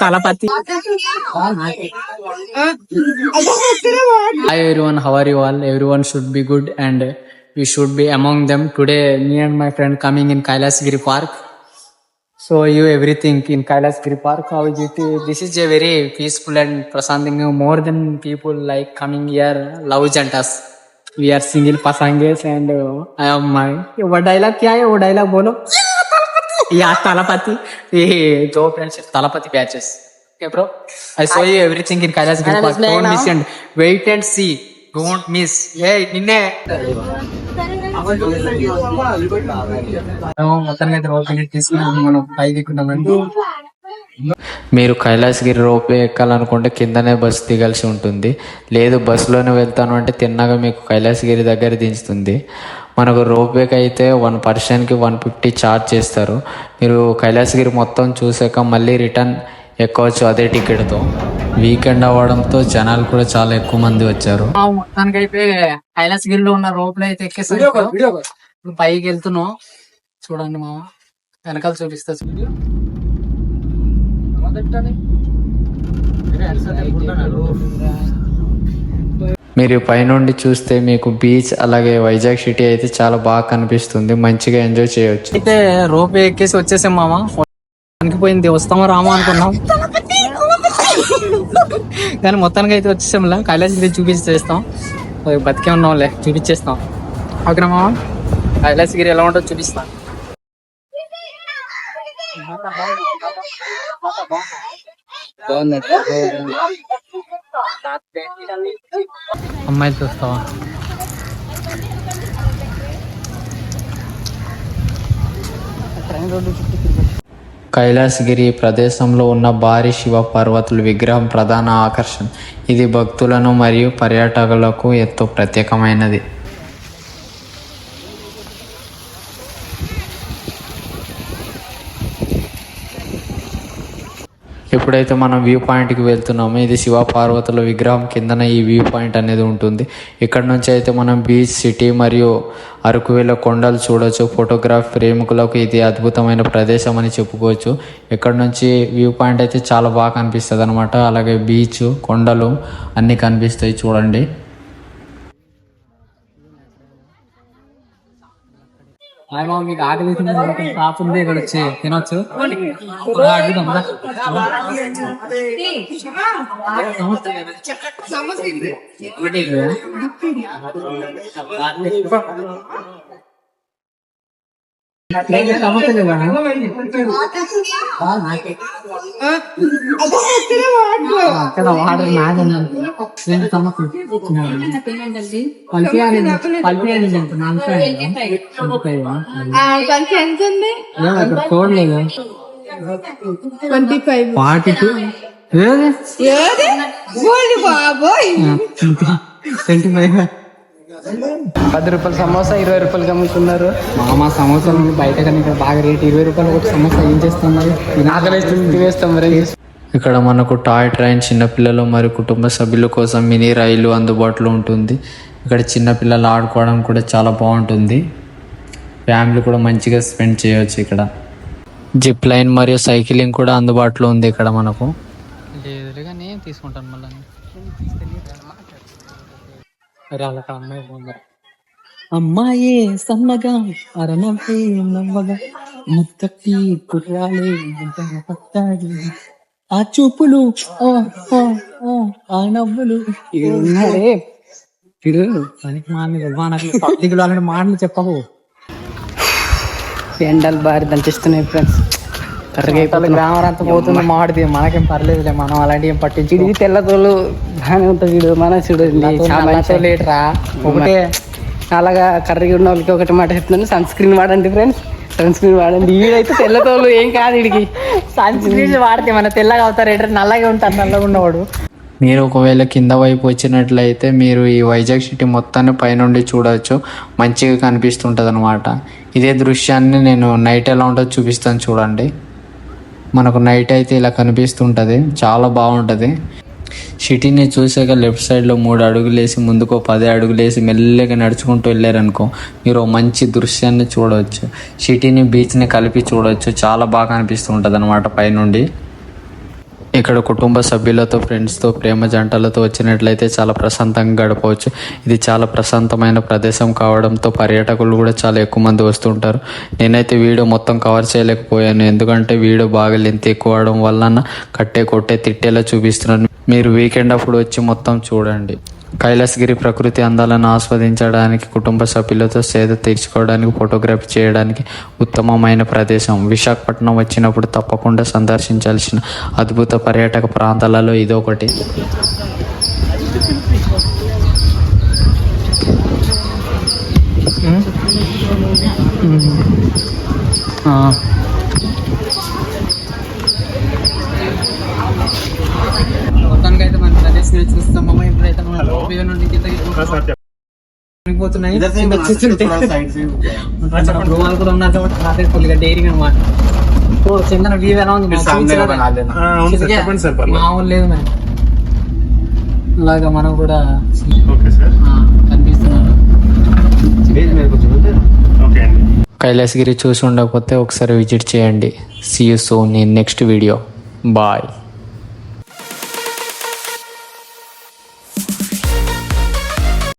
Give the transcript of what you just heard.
Thalapathy. Hi everyone, how are you all? Everyone should be good and we should be among them. Today me and my friend coming in Kailasgiri Park. So you everything in Kailasgiri Park. How is it? This is a very peaceful and prasanting. More than people like coming here, love jantas. We are single pasanges and I am my. वो dialogue क्या है? वो dialogue बोलो. Yeah, Talapati. ये दो friends Talapati batches. Okay, bro. I saw you everything in Kailasgiri Park. Don't miss and wait and see. Don't miss. Hey, నిన్నే. మీరు కైలాసగిరి రోపే ఎక్కాలనుకుంటే కిందనే బస్సు దిగాల్సి ఉంటుంది. లేదు బస్సులోనే వెళ్తాను అంటే తిన్నగా మీకు కైలాసగిరి దగ్గర దించుతుంది. మనకు రోప్వేకి అయితే 1 పర్సన్కి 150 ఛార్జ్ చేస్తారు. మీరు కైలాసగిరి మొత్తం చూసాక మళ్ళీ రిటర్న్ ఎక్కవచ్చు అదే టికెట్తో. వీకెండ్ అవ్వడంతో జనాలు కూడా చాలా ఎక్కువ మంది వచ్చారు. మొత్తానికైతే కైలాసగిరిలో ఉన్న రోప్లో అయితే ఎక్కేసారు. ఇప్పుడు పైకి వెళ్తున్నాం. చూడండి మా వెనకాల చూపిస్తా. మీరు పైనుండి చూస్తే మీకు బీచ్ అలాగే వైజాగ్ సిటీ అయితే చాలా బాగా కనిపిస్తుంది. మంచిగా ఎంజాయ్ చేయొచ్చు. అయితే రోప్ ఎక్కేసి వచ్చేసాం మామ. అనిపోయింది వస్తామా రామా అనుకున్నాం కానీ మొత్తానికి అయితే వచ్చేసాంలే. కైలాసగిరి చూపించేస్తాం. బతికే ఉన్నాంలే, చూపించేస్తాం. ఓకేనా మామ? కైలాసగిరి ఎలా ఉంటుందో చూపిస్తాం. అమ్మాయిలు చూస్తావా? కైలాసగిరి ప్రదేశంలో ఉన్న భారీ శివ పార్వతుల విగ్రహం ప్రధాన ఆకర్షణ. ఇది భక్తులను మరియు పర్యాటకులకు ఎంతో ప్రత్యేకమైనది. ఎప్పుడైతే మనం వ్యూ పాయింట్కి వెళ్తున్నామో ఇది శివ పార్వతుల విగ్రహం కిందన ఈ వ్యూ పాయింట్ అనేది ఉంటుంది. ఇక్కడ నుంచి అయితే మనం బీచ్, సిటీ మరియు అరకువేల కొండలు చూడవచ్చు. ఫోటోగ్రాఫ్ ప్రేమికులకు ఇది అద్భుతమైన ప్రదేశం అని చెప్పుకోవచ్చు. ఇక్కడ నుంచి వ్యూ పాయింట్ అయితే చాలా బాగా కనిపిస్తుంది అనమాట. అలాగే బీచ్, కొండలు అన్నీ కనిపిస్తాయి చూడండి. మీకు ఆకలి కాపుంది ఇక్కడ వచ్చి తినొచ్చు. చూడలేదు 42 10 రూపాయలు సమోసా 20 రూపాయలకి అమ్ముతున్నారు. మా సమోసాలు బయట కానీ ఇక్కడ బాగా రేట్. 20 రూపాయలు ఒక సమోసా ఏం చేస్తున్నారు? తినేస్తాం మరి. ఇక్కడ మనకు టాయ్ ట్రైన్ చిన్నపిల్లలు మరియు కుటుంబ సభ్యుల కోసం మినీ రైలు అందుబాటులో ఉంటుంది. ఇక్కడ చిన్నపిల్లలు ఆడుకోవడం కూడా చాలా బాగుంటుంది. ఫ్యామిలీ కూడా మంచిగా స్పెండ్ చేయవచ్చు. ఇక్కడ జిప్ లైన్ మరియు సైక్లింగ్ కూడా అందుబాటులో ఉంది ఇక్కడ మనకు. లేదు కానీ తీసుకుంటాను మళ్ళీ. అమ్మాయే సన్నగా అరనవ్వే నవ్వగా ముత్తట్టి కుర్రాలే ఆ చూపులు ఆ నవ్వులు మాటలు చెప్పవు. ఎండలు బారి దంచిస్తున్నాయి ఫ్రెండ్స్. గ్రామర్ అంతా పోతుంది. మాడిది మనకేం పర్లేదులే, మనం అలాంటి ఏం పట్టించి. ఇది తెల్లతోలు బాగానే ఉంటుంది. వీడు మన చూడు లేటరా ఒకటే అలాగా కర్రీగా ఉన్న వాళ్ళకి ఒకటి మాట చెప్తున్నాను, సన్ స్క్రీన్ వాడండి ఫ్రెండ్స్. సన్ స్క్రీన్ వాడండి. వీడైతే తెల్లతోలు ఏం కాదు. వీడికి సన్ స్క్రీన్ వాడితే మన తెల్లగా అవుతారు. నల్లగా ఉంటారు నల్లగా ఉన్నవాడు. మీరు ఒకవేళ కింద వైపు వచ్చినట్లయితే మీరు ఈ వైజాగ్ సిటీ మొత్తాన్ని పైనుండి చూడవచ్చు. మంచిగా కనిపిస్తుంటుంది అనమాట. ఇదే దృశ్యాన్ని నేను నైట్ ఎలా ఉంటుందో చూపిస్తాను చూడండి. మనకు నైట్ అయితే ఇలా కనిపిస్తుంటుంది, చాలా బాగుంటుంది. సిటీని చూసాక లెఫ్ట్ సైడ్లో 3 అడుగులు వేసి ముందుకు 10 అడుగులు వేసి మెల్లగా నడుచుకుంటూ వెళ్ళారనుకో మీరు ఓ మంచి దృశ్యాన్ని చూడవచ్చు. సిటీని బీచ్ని కలిపి చూడవచ్చు. చాలా బాగా అనిపిస్తూ ఉంటుంది అన్నమాట పైనుండి. ఇక్కడ కుటుంబ సభ్యులతో, ఫ్రెండ్స్తో, ప్రేమ జంటలతో వచ్చినట్లయితే చాలా ప్రశాంతంగా గడపవచ్చు. ఇది చాలా ప్రశాంతమైన ప్రదేశం కావడంతో పర్యాటకులు కూడా చాలా ఎక్కువ మంది వస్తుంటారు. నేనైతే వీడియో మొత్తం కవర్ చేయలేకపోయాను, ఎందుకంటే వీడియో బాగా లెంత్ ఎక్కువ అవడం వలన కొట్టే తిట్టేలా చూపిస్తున్నాను. మీరు వీకెండ్ అప్పుడు వచ్చి మొత్తం చూడండి. కైలాసగిరి ప్రకృతి అందాలను ఆస్వాదించడానికి, కుటుంబ సభ్యులతో సేద తీర్చుకోవడానికి, ఫోటోగ్రఫీ చేయడానికి ఉత్తమమైన ప్రదేశం. విశాఖపట్నం వచ్చినప్పుడు తప్పకుండా సందర్శించాల్సిన అద్భుత పర్యాటక ప్రాంతాలలో ఇదొకటి. మొత్తానికైతే మన ప్రదేశం చూస్తామమ్మ. ఇప్పుడైతే మనం గోబీ నుండి కిందకి పోతున్నాయి. గోవాలు కూడా ఉన్నారు కాబట్టి నాకైతే కొద్దిగా డైరింగ్ అనమాట. చందన వ్యూ ఎలా ఉంది? మామూలు లేదు మేడం. అలాగా మనం కూడా కనిపిస్తున్నాను. కైలాసగిరి చూసి ఉండకపోతే ఒకసారి విజిట్ చేయండి. See you soon in next video. Bye.